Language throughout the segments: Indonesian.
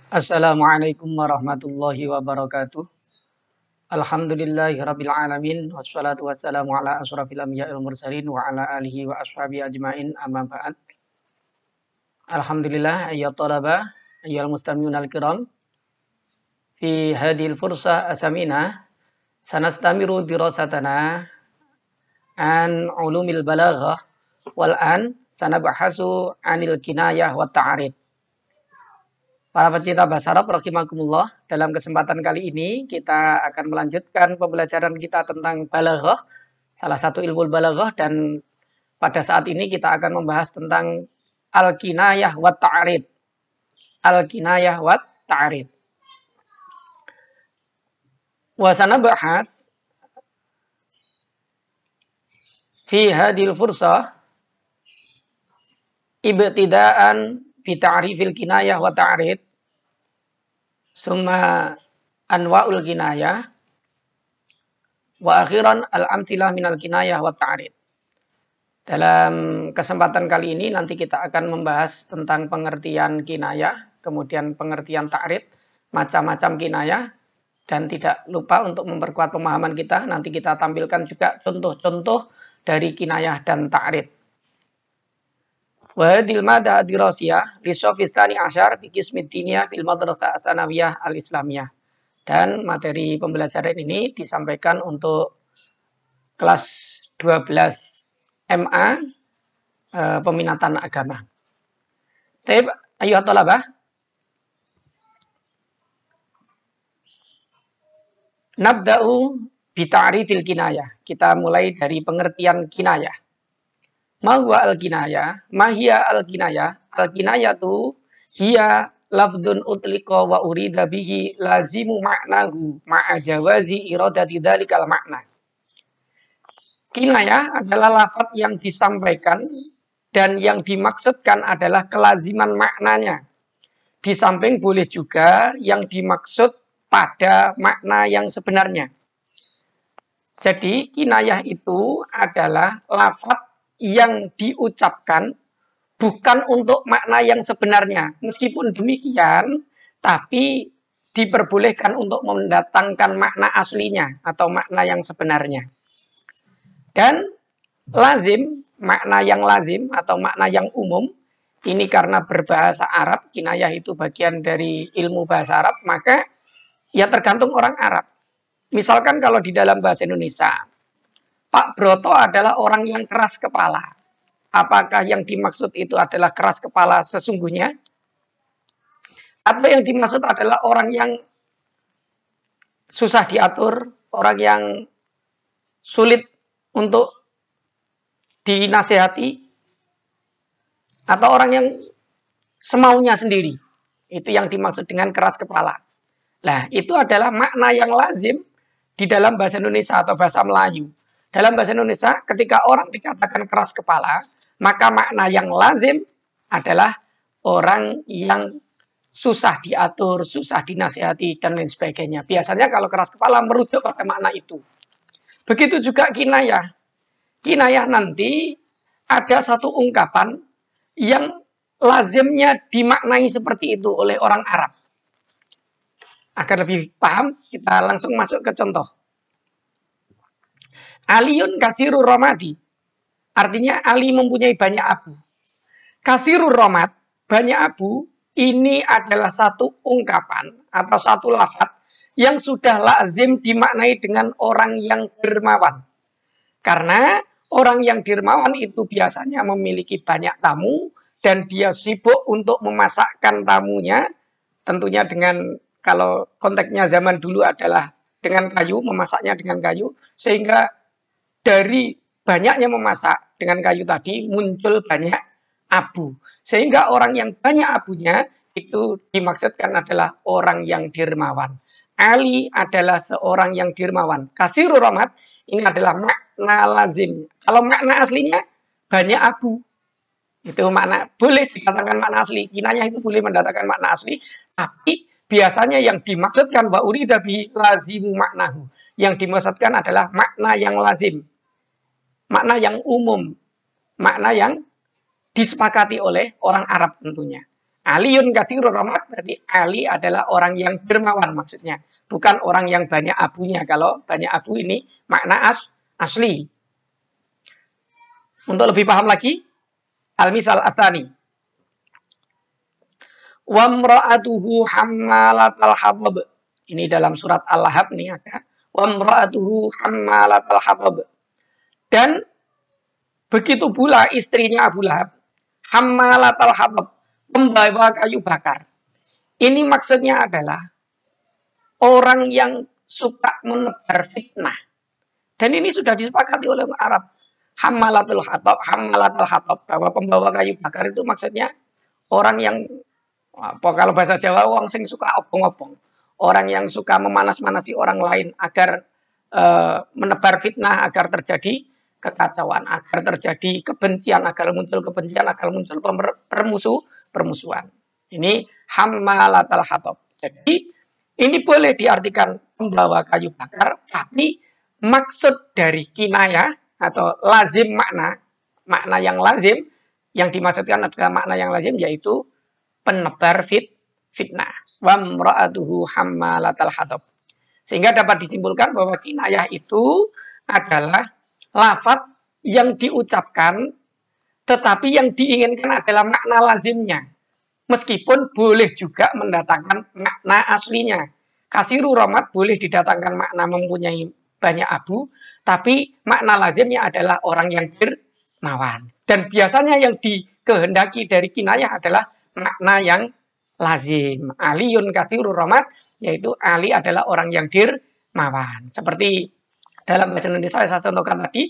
Assalamualaikum warahmatullahi wabarakatuh. Alhamdulillahirabbil alamin wassalatu wassalamu ala asyrafil anbiya'i wal mursalin wa ala alihi wa ashabihi ajmain amma ba'd. Alhamdulillah ayyuhat talaba ayyuhal mustami'unal kiram fi hadhil fursah asamina sanastamiru dirasatana an ulumil balaghah wal an sanabahasu anil kinayah wa ta'arid. Para pecinta bahasa Arab rahimakumullah, dalam kesempatan kali ini kita akan melanjutkan pembelajaran kita tentang balaghah, salah satu ilmu balaghah, dan pada saat ini kita akan membahas tentang al-kinayah wa ta'arid. Al-kinayah wa ta'arid. Wa sanabahas fi hadhil fursah ibtidaan bi ta'rifil kinayah wa ta'arid summa anwa'ul kinayah wa akhiran al-amthilah minal kinayah wa ta'arid. Dalam kesempatan kali ini nanti kita akan membahas tentang pengertian kinayah, kemudian pengertian ta'arid, macam-macam kinayah, dan tidak lupa untuk memperkuat pemahaman kita, nanti kita tampilkan juga contoh-contoh dari kinayah dan ta'arid. Wa hadhil madah dirasiyah li shafis tsani asyar fi qismid diniyah fil madrasah as-sanawiyah al-islamiyah. Dan materi pembelajaran ini disampaikan untuk kelas 12 MA peminatan agama. Taib ayyuhat talabah. Nabda'u bi ta'rifil kinayah. Kita mulai dari pengertian kinayah. Ma huwa al-kinayah? Ma hiya al-kinayah? Al-kinayatu hiya lafdun utliqa wa urida bihi lazimu ma'nahu ma'a jawazi iradati dzalikal makna. Kinayah adalah lafaz yang disampaikan dan yang dimaksudkan adalah kelaziman maknanya. Di samping boleh juga yang dimaksud pada makna yang sebenarnya. Jadi kinayah itu adalah lafaz yang diucapkan bukan untuk makna yang sebenarnya. Meskipun demikian, tapi diperbolehkan untuk mendatangkan makna aslinya atau makna yang sebenarnya. Dan lazim, makna yang lazim atau makna yang umum, ini karena berbahasa Arab, kinayah itu bagian dari ilmu bahasa Arab, maka ya tergantung orang Arab. Misalkan kalau di dalam bahasa Indonesia, Pak Broto adalah orang yang keras kepala. Apakah yang dimaksud itu adalah keras kepala sesungguhnya? Atau yang dimaksud adalah orang yang susah diatur, orang yang sulit untuk dinasehati, atau orang yang semaunya sendiri? Itu yang dimaksud dengan keras kepala. Nah, itu adalah makna yang lazim di dalam bahasa Indonesia atau bahasa Melayu. Dalam bahasa Indonesia, ketika orang dikatakan keras kepala, maka makna yang lazim adalah orang yang susah diatur, susah dinasihati, dan lain sebagainya. Biasanya kalau keras kepala merujuk pada makna itu. Begitu juga kinayah. Kinayah nanti ada satu ungkapan yang lazimnya dimaknai seperti itu oleh orang Arab. Agar lebih paham, kita langsung masuk ke contoh. Aliyun kasirur romadi. Artinya Ali mempunyai banyak abu. Kasirur romad, banyak abu, ini adalah satu ungkapan atau satu lafaz yang sudah lazim dimaknai dengan orang yang dermawan. Karena orang yang dermawan itu biasanya memiliki banyak tamu dan dia sibuk untuk memasakkan tamunya, tentunya dengan, kalau konteksnya zaman dulu adalah dengan kayu, memasaknya dengan kayu, sehingga dari banyaknya memasak dengan kayu tadi muncul banyak abu. Sehingga orang yang banyak abunya itu dimaksudkan adalah orang yang dermawan. Ali adalah seorang yang dermawan. Kasirur rahmat ini adalah makna lazim. Kalau makna aslinya banyak abu. Itu makna, boleh dikatakan makna asli. Kinayah itu boleh mendatangkan makna asli. Tapi biasanya yang dimaksudkan wa urida bihi lazimu maknahu. Yang dimaksudkan adalah makna yang lazim. Makna yang umum, makna yang disepakati oleh orang Arab tentunya. Aliyun katsirur rahmat berarti Ali adalah orang yang dermawan maksudnya, bukan orang yang banyak abunya. Kalau banyak abu ini makna asli. Untuk lebih paham lagi, al-misal asani. Wa imra'atuhu hammalatal hatab. Ini dalam surat Al-Lahab nih ada. Wa imra'atuhu hammalatal hatab. Dan begitu pula istrinya Abu Lahab, hammalatal hatab, pembawa kayu bakar. Ini maksudnya adalah orang yang suka menebar fitnah. Dan ini sudah disepakati oleh Arab. Hammalatul hatab, bahwa pembawa kayu bakar itu maksudnya orang yang, kalau bahasa Jawa, orang sing suka obong-obong. Orang yang suka memanas-manasi orang lain agar menebar fitnah, agar terjadi kekacauan, agar terjadi kebencian, agar muncul permusuhan. Ini hammalatul hatab. Jadi ini boleh diartikan pembawa kayu bakar, tapi maksud dari kinayah atau lazim makna yang lazim yang dimaksudkan adalah makna yang lazim, yaitu penebar fitnah. Wa imra'atuhu hammalatal hatab. Sehingga dapat disimpulkan bahwa kinayah itu adalah lafaz yang diucapkan tetapi yang diinginkan adalah makna lazimnya. Meskipun boleh juga mendatangkan makna aslinya. Kasiru rahmat boleh didatangkan makna mempunyai banyak abu, tapi makna lazimnya adalah orang yang dermawan. Dan biasanya yang dikehendaki dari kinayah adalah makna yang lazim. Aliyun katsirur rahmat, yaitu Ali adalah orang yang dermawan. Seperti dalam bahasa Indonesia saya contohkan tadi,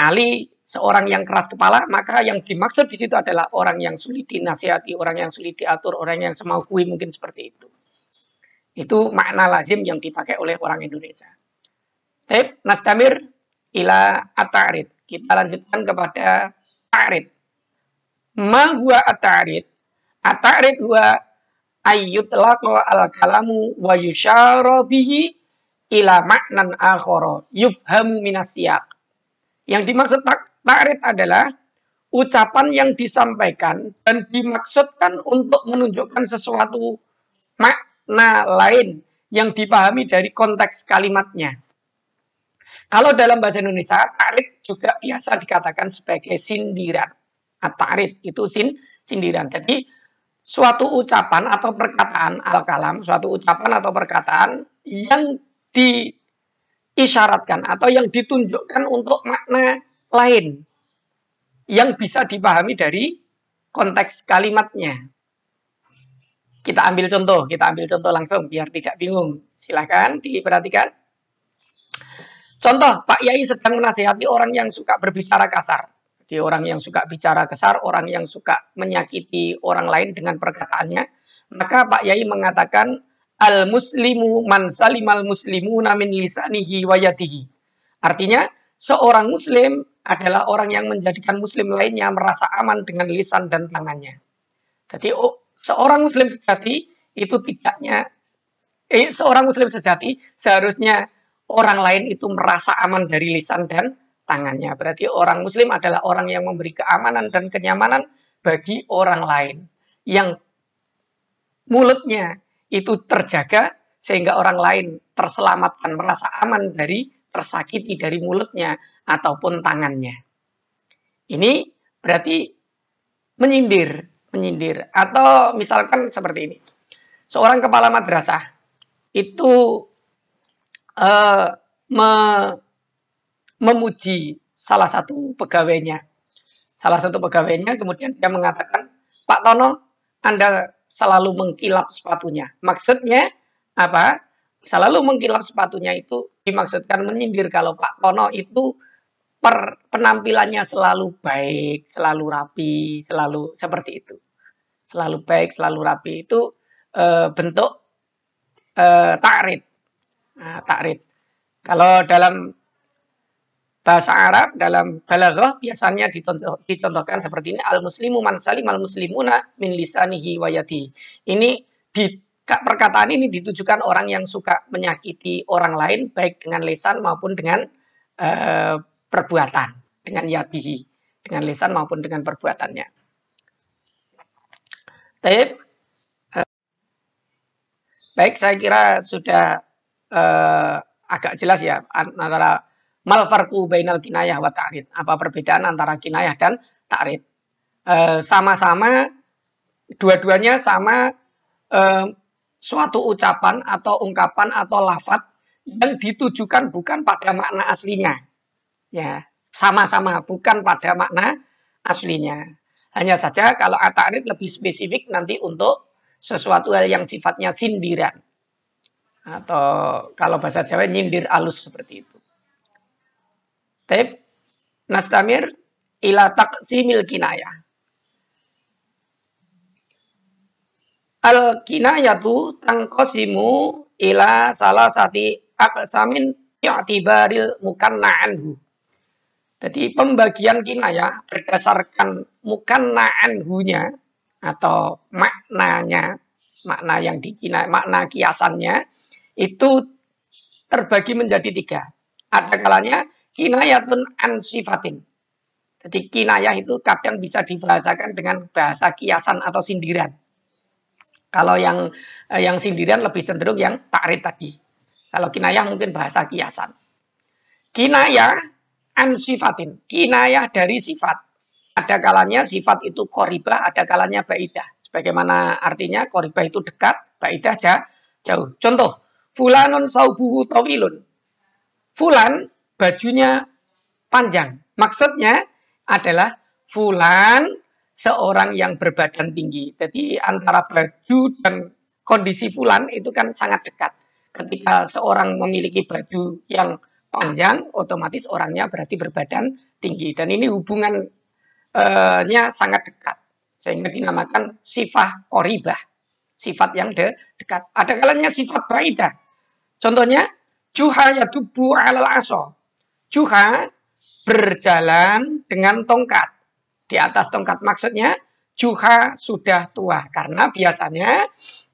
Ali seorang yang keras kepala, maka yang dimaksud di situ adalah orang yang sulit dinasihati, orang yang sulit diatur, orang yang semau kui, mungkin seperti itu. Itu makna lazim yang dipakai oleh orang Indonesia. Baik, nastamir ila at-ta'rid. Kita lanjutkan kepada ta'rid. Ma huwa at-ta'rid? At-ta'rid huwa ayyutlaqa al-kalamu wa yusyara bihi ila maknan akhara yufhamu minas siyaq. Yang dimaksud ta'rid adalah ucapan yang disampaikan dan dimaksudkan untuk menunjukkan sesuatu makna lain yang dipahami dari konteks kalimatnya. Kalau dalam bahasa Indonesia, ta'rid juga biasa dikatakan sebagai sindiran. At-ta'rid itu sindiran. Jadi suatu ucapan atau perkataan al-kalam, suatu ucapan atau perkataan yang diisyaratkan atau yang ditunjukkan untuk makna lain yang bisa dipahami dari konteks kalimatnya. Kita ambil contoh langsung biar tidak bingung. Silahkan diperhatikan. Contoh, Pak Yai sedang menasihati orang yang suka berbicara kasar. Jadi orang yang suka bicara kasar, orang yang suka menyakiti orang lain dengan perkataannya. Maka Pak Yai mengatakan, al-muslimu man salimal muslimuna min lisanihi wa yadihi. Artinya, seorang muslim adalah orang yang menjadikan muslim lainnya merasa aman dengan lisan dan tangannya. Jadi, seorang muslim sejati itu seorang muslim sejati seharusnya orang lain itu merasa aman dari lisan dan tangannya. Berarti orang muslim adalah orang yang memberi keamanan dan kenyamanan bagi orang lain. Yang mulutnya itu terjaga sehingga orang lain terselamatkan, merasa aman dari tersakiti dari mulutnya ataupun tangannya. Ini berarti menyindir. Atau misalkan seperti ini. Seorang kepala madrasah itu memuji salah satu pegawainya. Kemudian dia mengatakan, Pak Tono, Anda selalu mengkilap sepatunya. Maksudnya apa? Selalu mengkilap sepatunya itu dimaksudkan menyindir kalau Pak Tono itu penampilannya selalu baik, selalu rapi, selalu seperti itu. Selalu baik, selalu rapi. Itu bentuk ta'rid. Nah, ta'rid. Kalau dalam bahasa Arab, dalam balaghah biasanya dicontohkan seperti ini, al-muslimu man salimal muslimuna min lisanihi wa yadihi. Ini perkataan ini ditujukan orang yang suka menyakiti orang lain baik dengan lisan maupun dengan perbuatan, dengan yadihi, dengan lisan maupun dengan perbuatannya. Baik, Baik, saya kira sudah agak jelas ya antara mal farqu bainal kinayah wa ta'rid. Apa perbedaan antara kinayah dan ta'rid? Sama-sama dua-duanya sama suatu ucapan atau ungkapan atau lafadz yang ditujukan bukan pada makna aslinya. Ya, sama-sama bukan pada makna aslinya. Hanya saja kalau at-ta'rid lebih spesifik nanti untuk sesuatu hal yang sifatnya sindiran. Atau kalau bahasa Jawa nyindir alus seperti itu. Taib nastamir ila taqsimil kinayah. Al kinayatu tangqasimu ila salah sati aqsamin i'tibaril mukanna'anhu. Jadi pembagian kinayah berdasarkan mukanna'anhunya atau maknanya, makna yang dikinayah, makna kiasannya itu terbagi menjadi tiga. Ada kalanya kinayatun an sifatin. Jadi kinayah itu kadang bisa dibahasakan dengan bahasa kiasan atau sindiran. Kalau yang sindiran lebih cenderung yang ta'rid tadi. Kalau kinayah mungkin bahasa kiasan. Kinayah an sifatin. Kinayah dari sifat. Ada kalanya sifat itu qoribah, ada kalanya baidah. Sebagaimana artinya qoribah itu dekat, baidah jauh. Contoh, fulanun saubuhu tawilun. Fulan bajunya panjang. Maksudnya adalah fulan seorang yang berbadan tinggi. Jadi antara baju dan kondisi fulan itu kan sangat dekat. Ketika seorang memiliki baju yang panjang, otomatis orangnya berarti berbadan tinggi. Dan ini hubungannya sangat dekat. Sehingga dinamakan sifat qoribah. Sifat yang dekat. Ada kalanya sifat baidah. Contohnya, juha yadubu alal aso. Juha berjalan dengan tongkat. Di atas tongkat maksudnya, juha sudah tua. Karena biasanya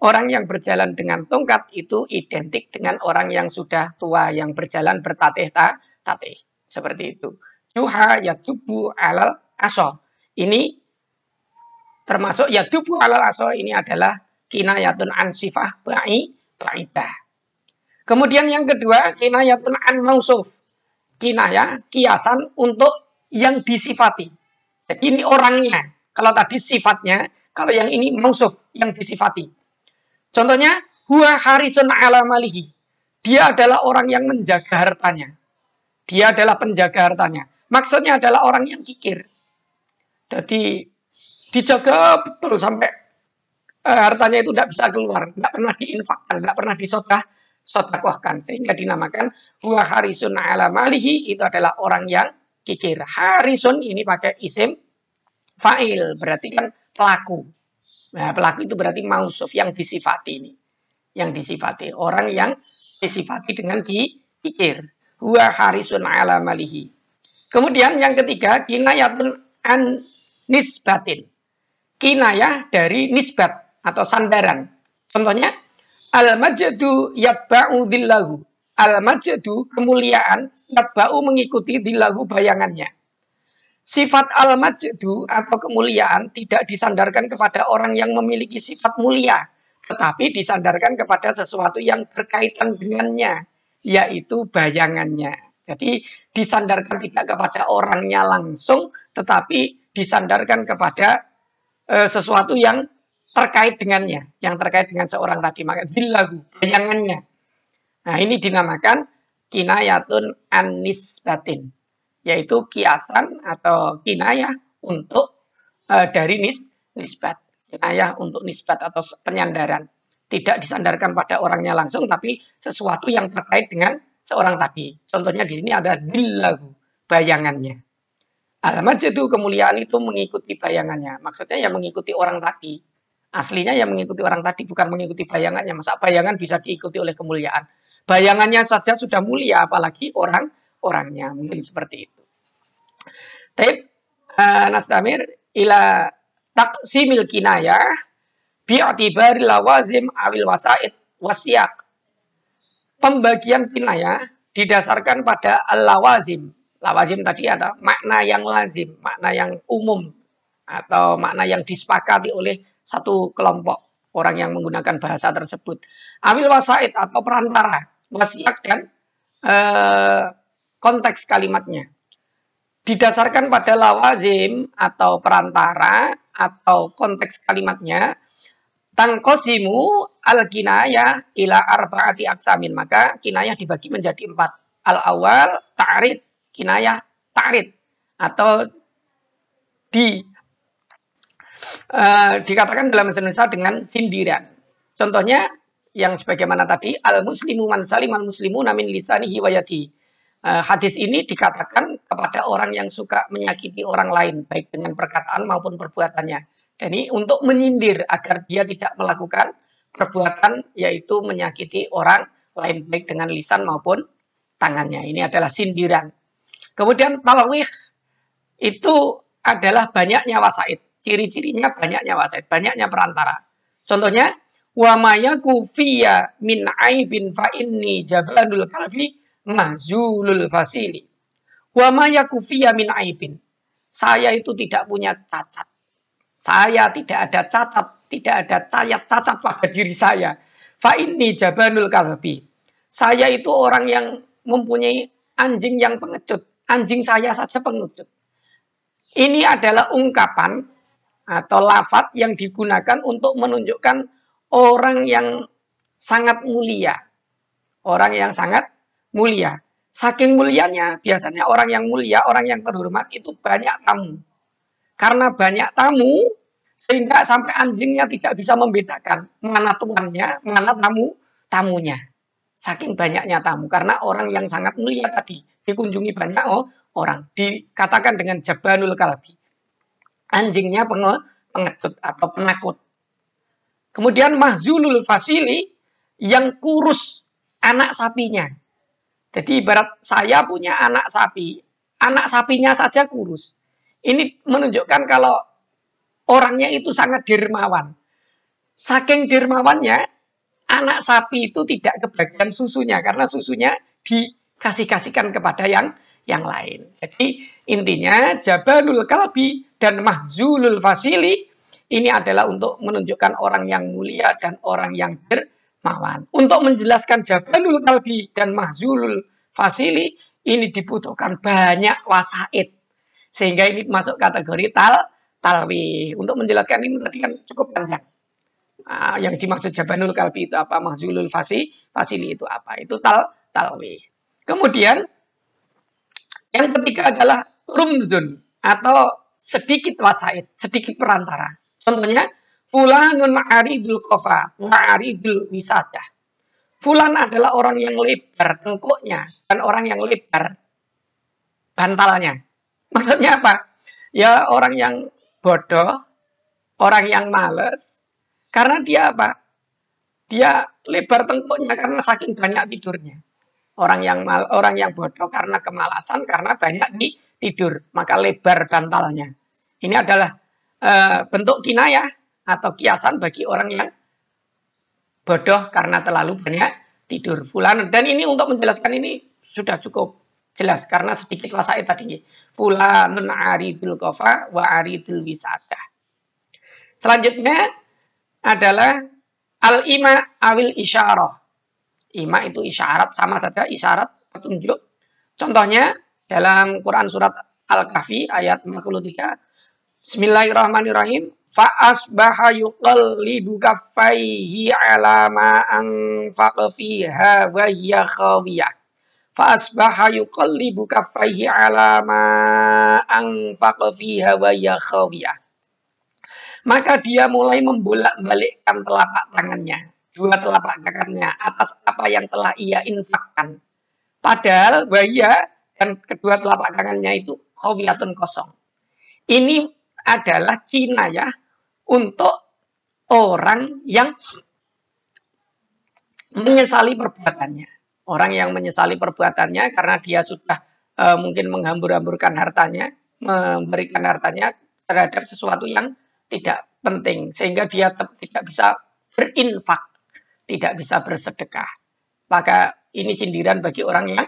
orang yang berjalan dengan tongkat itu identik dengan orang yang sudah tua. Yang berjalan bertatih-tatih. Seperti itu. Juha yadubu alal aso. Ini termasuk yadubu alal aso ini adalah kinayatun an sifah ba'idah. Kemudian yang kedua, kinayatun an mausuf. Kinayah, kiasan untuk yang disifati. Jadi ini orangnya. Kalau tadi sifatnya, kalau yang ini mausuf, yang disifati. Contohnya, huwa harisun ala malihi. Dia adalah orang yang menjaga hartanya. Dia adalah penjaga hartanya. Maksudnya adalah orang yang kikir. Jadi dijaga betul sampai hartanya itu tidak bisa keluar. Tidak pernah diinfakkan, tidak pernah disodakohkan. Sehingga dinamakan huwa harisun ala malihi. Itu adalah orang yang kikir. Harisun ini pakai isim fa'il. Berarti kan pelaku. Nah, pelaku itu berarti mausuf. Yang disifati ini. Yang disifati. Orang yang disifati dengan kikir. Huwa harisun ala malihi. Kemudian yang ketiga, kinayatun an nisbatin. Kinayah dari nisbat atau sandaran. Contohnya, al-majdu yatba'u dillahu. Al-majdu, kemuliaan, yatba'u mengikuti dillahu bayangannya. Sifat al-majdu atau kemuliaan tidak disandarkan kepada orang yang memiliki sifat mulia. Tetapi disandarkan kepada sesuatu yang berkaitan dengannya. Yaitu bayangannya. Jadi disandarkan tidak kepada orangnya langsung. Tetapi disandarkan kepada sesuatu yang terkait dengannya, yang terkait dengan seorang tadi, maka dillahu, bayangannya. Nah, ini dinamakan kinayatun an-nisbatin, yaitu kiasan atau kinayah untuk dari nisbat, kinayah untuk nisbat atau penyandaran. Tidak disandarkan pada orangnya langsung, tapi sesuatu yang terkait dengan seorang tadi. Contohnya di sini ada dillahu, bayangannya. Al-majdu kemuliaan itu mengikuti bayangannya. Maksudnya yang mengikuti orang tadi. Aslinya yang mengikuti orang tadi, bukan mengikuti bayangannya. Masa bayangan bisa diikuti oleh kemuliaan? Bayangannya saja sudah mulia, apalagi orangnya. Mungkin seperti itu. Taib nastamir ila taqsimil kinayah bi'atibari lawazim awil wasaid wasyak. Pembagian kinayah didasarkan pada al-lawazim. Lawazim tadi ada makna yang lazim, makna yang umum, atau makna yang disepakati oleh satu kelompok orang yang menggunakan bahasa tersebut. Awil wasaid atau perantara, wasiat dan konteks kalimatnya. Didasarkan pada lawazim atau perantara atau konteks kalimatnya, tangkosimu al-kinayah ila arba'ati aksamin. Maka kinayah dibagi menjadi 4. Al-awal, ta'rid, kinayah, ta'rid. Atau dikatakan dalam bahasa Indonesia dengan sindiran. Contohnya, yang sebagaimana tadi, al-muslimu man salimal muslimu namin lisanihi wa yadihi. Hadis ini dikatakan kepada orang yang suka menyakiti orang lain, baik dengan perkataan maupun perbuatannya. Dan ini untuk menyindir agar dia tidak melakukan perbuatan, yaitu menyakiti orang lain, baik dengan lisan maupun tangannya. Ini adalah sindiran. Kemudian talwih itu adalah banyaknya wasaid. Ciri-cirinya banyaknya wasaid, banyaknya perantara. Contohnya, wa mayaku fiya min aibin fa inni jabanul kalbi mahzulul fasili. Wa ma yakufiya min aibin. Saya itu tidak punya cacat. Saya tidak ada cacat, tidak ada cacat pada diri saya. Fa inni jabanul kalbi. Saya itu orang yang mempunyai anjing yang pengecut. Anjing saya saja pengecut. Ini adalah ungkapan atau lafaz yang digunakan untuk menunjukkan orang yang sangat mulia. Orang yang sangat mulia. Saking mulianya, biasanya orang yang mulia, orang yang terhormat itu banyak tamu. Karena banyak tamu, sehingga sampai anjingnya tidak bisa membedakan mana tuannya, mana tamunya. Saking banyaknya tamu. Karena orang yang sangat mulia tadi, dikunjungi banyak orang. Dikatakan dengan jabanul kalbi. Anjingnya pengecut atau penakut. Kemudian mahzulul fasili, yang kurus anak sapinya. Jadi ibarat saya punya anak sapinya saja kurus. Ini menunjukkan kalau orangnya itu sangat dermawan. Saking dermawannya, anak sapi itu tidak kebagian susunya karena susunya dikasihkan kepada yang lain. Jadi intinya jabanul kalbi dan mahzulul fasili ini adalah untuk menunjukkan orang yang mulia dan orang yang dermawan. Untuk menjelaskan jabanul kalbi dan mahzulul fasili ini dibutuhkan banyak wasaid. Sehingga ini masuk kategori talwih. Untuk menjelaskan ini tadi kan cukup panjang. Yang dimaksud jabanul kalbi itu apa? Mahzulul fasili itu apa? Itu talwih. Kemudian yang ketiga adalah rumzun atau sedikit wasaid, sedikit perantara. Contohnya, fulanun aridul kofa, aridul wisadah. Fulan adalah orang yang lebar tengkuknya dan orang yang lebar bantalnya. Maksudnya apa? Ya orang yang bodoh, orang yang males. Karena dia apa? Dia lebar tengkuknya karena saking banyak tidurnya. Orang yang bodoh karena kemalasan, karena banyak tidur, maka lebar bantalnya. Ini adalah bentuk kinayah atau kiasan bagi orang yang bodoh karena terlalu banyak tidur. Fulan, dan ini untuk menjelaskan ini sudah cukup jelas karena sedikit wasaid tadi. Fulanun aridul kofa wa aridul wisadah. Selanjutnya adalah al-ima awil isyarah. Ima itu isyarat, sama saja isyarat petunjuk. Contohnya dalam Quran surat Al-Kahfi ayat 43. Bismillahirrahmanirrahim. Fa'asbaha yuqallibu kaffaihi ala ma anfaqa fiha wa hiya khawiyah. Fa'asbaha yuqallibu kaffaihi ala ma anfaqa fiha wa hiya khawiyah. Maka dia mulai membolak-balikkan telapak tangannya, dua telapak kakinya atas apa yang telah ia infakkan. Padahal wahia dan kedua telapak tangannya itu khawiyatun kosong. Ini adalah kinayah untuk orang yang menyesali perbuatannya. Orang yang menyesali perbuatannya karena dia sudah mungkin menghambur-hamburkan hartanya, memberikan hartanya terhadap sesuatu yang tidak penting. Sehingga dia tidak bisa berinfak, tidak bisa bersedekah. Maka ini sindiran bagi orang yang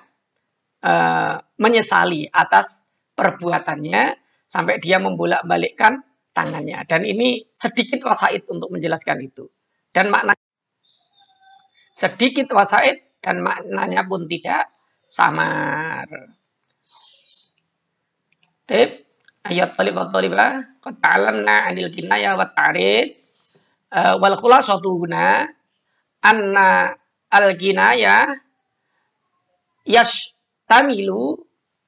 menyesali atas perbuatannya sampai dia membolak-balikkan tangannya. Dan ini sedikit wasaid untuk menjelaskan itu. dan makna sedikit wasaid dan maknanya pun tidak samar. Tip ayat talib wa talibah qad ta'allamna 'anil kinayah wa ta'rid wal khulasatu huna anna al-kinayah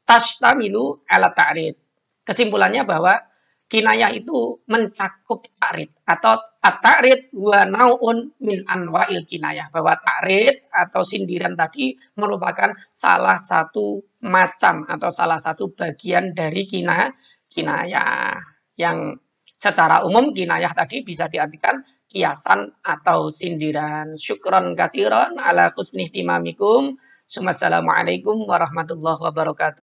tashtamilu ala ta'rid. Kesimpulannya bahwa kinayah itu mencakup ta'rid atau at-ta'rid wa nau'un min anwa'il kinayah, bahwa ta'rid atau sindiran tadi merupakan salah satu macam atau salah satu bagian dari kinayah. Yang secara umum kinayah tadi bisa diartikan kiasan atau sindiran. Syukron katsiran ala husni ihtimamikum. Assalamualaikum warahmatullahi wabarakatuh.